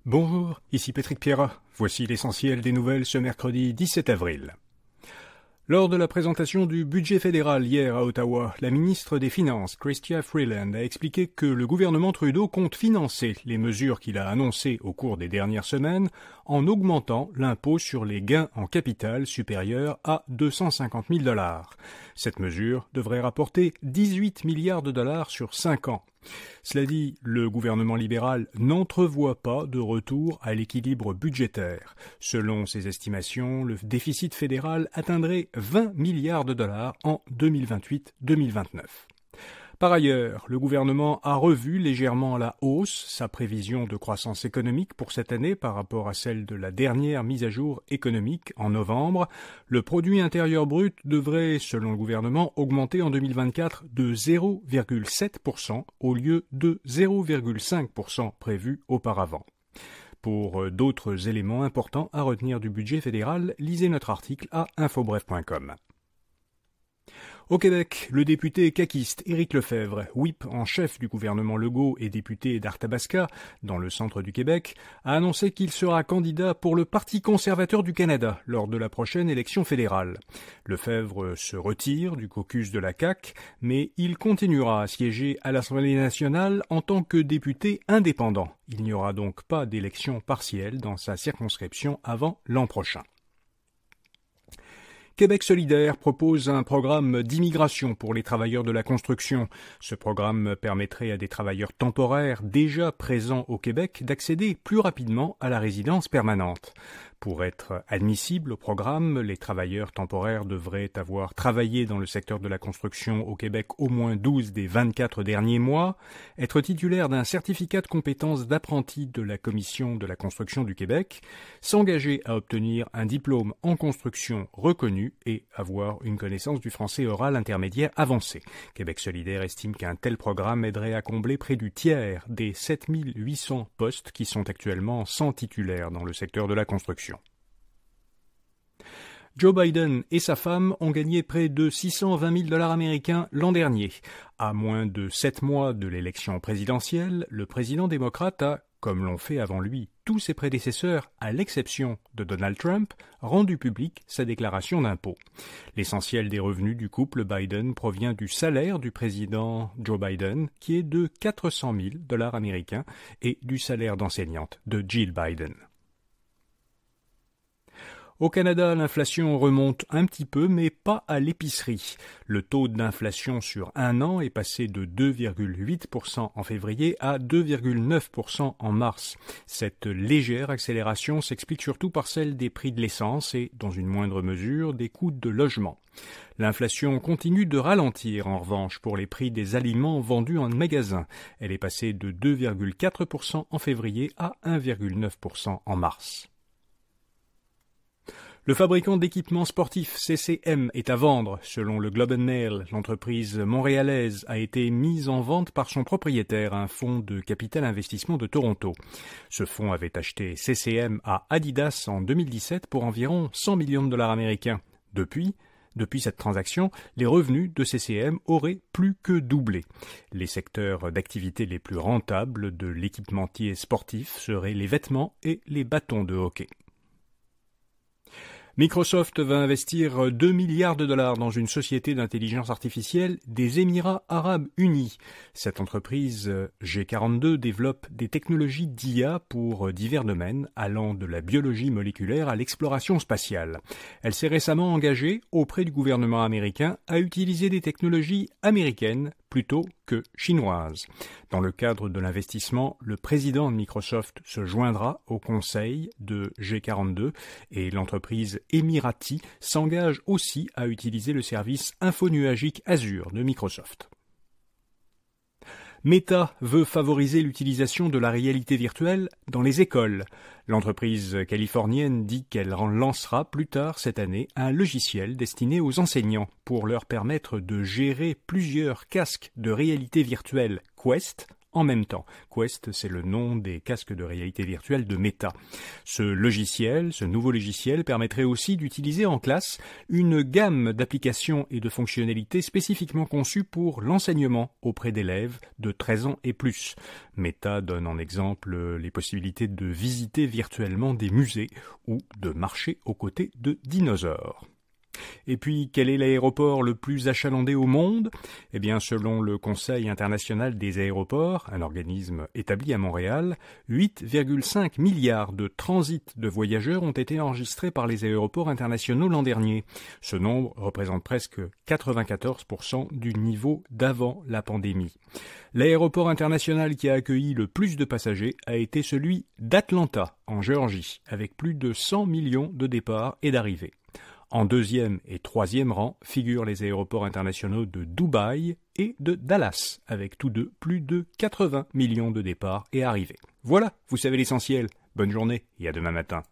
Bonjour, ici Patrick Pierrat. Voici l'essentiel des nouvelles ce mercredi 17 avril. Lors de la présentation du budget fédéral hier à Ottawa, la ministre des Finances, Chrystia Freeland, a expliqué que le gouvernement Trudeau compte financer les mesures qu'il a annoncées au cours des dernières semaines en augmentant l'impôt sur les gains en capital supérieur à 250 000 $. Cette mesure devrait rapporter 18 milliards de dollars sur 5 ans. Cela dit, le gouvernement libéral n'entrevoit pas de retour à l'équilibre budgétaire. Selon ses estimations, le déficit fédéral atteindrait 20 milliards de dollars en 2028-2029. Par ailleurs, le gouvernement a revu légèrement à la hausse sa prévision de croissance économique pour cette année par rapport à celle de la dernière mise à jour économique en novembre. Le produit intérieur brut devrait, selon le gouvernement, augmenter en 2024 de 0,7% au lieu de 0,5% prévu auparavant. Pour d'autres éléments importants à retenir du budget fédéral, lisez notre article à infobref.com. Au Québec, le député caquiste Éric Lefebvre, whip en chef du gouvernement Legault et député d'Arthabasca, dans le centre du Québec, a annoncé qu'il sera candidat pour le Parti conservateur du Canada lors de la prochaine élection fédérale. Lefebvre se retire du caucus de la CAQ, mais il continuera à siéger à l'Assemblée nationale en tant que député indépendant. Il n'y aura donc pas d'élection partielle dans sa circonscription avant l'an prochain. Québec solidaire propose un programme d'immigration pour les travailleurs de la construction. Ce programme permettrait à des travailleurs temporaires déjà présents au Québec d'accéder plus rapidement à la résidence permanente. Pour être admissibles au programme, les travailleurs temporaires devraient avoir travaillé dans le secteur de la construction au Québec au moins 12 des 24 derniers mois, être titulaire d'un certificat de compétence d'apprenti de la Commission de la construction du Québec, s'engager à obtenir un diplôme en construction reconnu et avoir une connaissance du français oral intermédiaire avancée. Québec solidaire estime qu'un tel programme aiderait à combler près du tiers des 7800 postes qui sont actuellement sans titulaire dans le secteur de la construction. Joe Biden et sa femme ont gagné près de 620 000 $ américains l'an dernier. À moins de 7 mois de l'élection présidentielle, le président démocrate a, comme l'ont fait avant lui tous ses prédécesseurs, à l'exception de Donald Trump, rendu public sa déclaration d'impôt. L'essentiel des revenus du couple Biden provient du salaire du président Joe Biden, qui est de 400 000 $ américains, et du salaire d'enseignante de Jill Biden. Au Canada, l'inflation remonte un petit peu, mais pas à l'épicerie. Le taux d'inflation sur un an est passé de 2,8% en février à 2,9% en mars. Cette légère accélération s'explique surtout par celle des prix de l'essence et, dans une moindre mesure, des coûts de logement. L'inflation continue de ralentir, en revanche, pour les prix des aliments vendus en magasin. Elle est passée de 2,4% en février à 1,9% en mars. Le fabricant d'équipements sportifs CCM est à vendre. Selon le Globe and Mail, l'entreprise montréalaise a été mise en vente par son propriétaire, un fonds de capital investissement de Toronto. Ce fonds avait acheté CCM à Adidas en 2017 pour environ 100 millions de dollars américains. Depuis cette transaction, les revenus de CCM auraient plus que doublé. Les secteurs d'activité les plus rentables de l'équipementier sportif seraient les vêtements et les bâtons de hockey. Microsoft va investir 2 milliards de dollars dans une société d'intelligence artificielle des Émirats arabes unis. Cette entreprise G42 développe des technologies d'IA pour divers domaines, allant de la biologie moléculaire à l'exploration spatiale. Elle s'est récemment engagée auprès du gouvernement américain à utiliser des technologies américaines plutôt que chinoises. Dans le cadre de l'investissement, le président de Microsoft se joindra au conseil de G42 et l'entreprise Emirati s'engage aussi à utiliser le service infonuagique Azure de Microsoft. Meta veut favoriser l'utilisation de la réalité virtuelle dans les écoles. L'entreprise californienne dit qu'elle lancera plus tard cette année un logiciel destiné aux enseignants pour leur permettre de gérer plusieurs casques de réalité virtuelle Quest en même temps. Quest, c'est le nom des casques de réalité virtuelle de Meta. Ce nouveau logiciel permettrait aussi d'utiliser en classe une gamme d'applications et de fonctionnalités spécifiquement conçues pour l'enseignement auprès d'élèves de 13 ans et plus. Meta donne en exemple les possibilités de visiter virtuellement des musées ou de marcher aux côtés de dinosaures. Et puis, quel est l'aéroport le plus achalandé au monde ? Eh bien, selon le Conseil international des aéroports, un organisme établi à Montréal, 8,5 milliards de transits de voyageurs ont été enregistrés par les aéroports internationaux l'an dernier. Ce nombre représente presque 94% du niveau d'avant la pandémie. L'aéroport international qui a accueilli le plus de passagers a été celui d'Atlanta, en Géorgie, avec plus de 100 millions de départs et d'arrivées. En deuxième et troisième rang figurent les aéroports internationaux de Dubaï et de Dallas, avec tous deux plus de 80 millions de départs et arrivées. Voilà, vous savez l'essentiel. Bonne journée et à demain matin.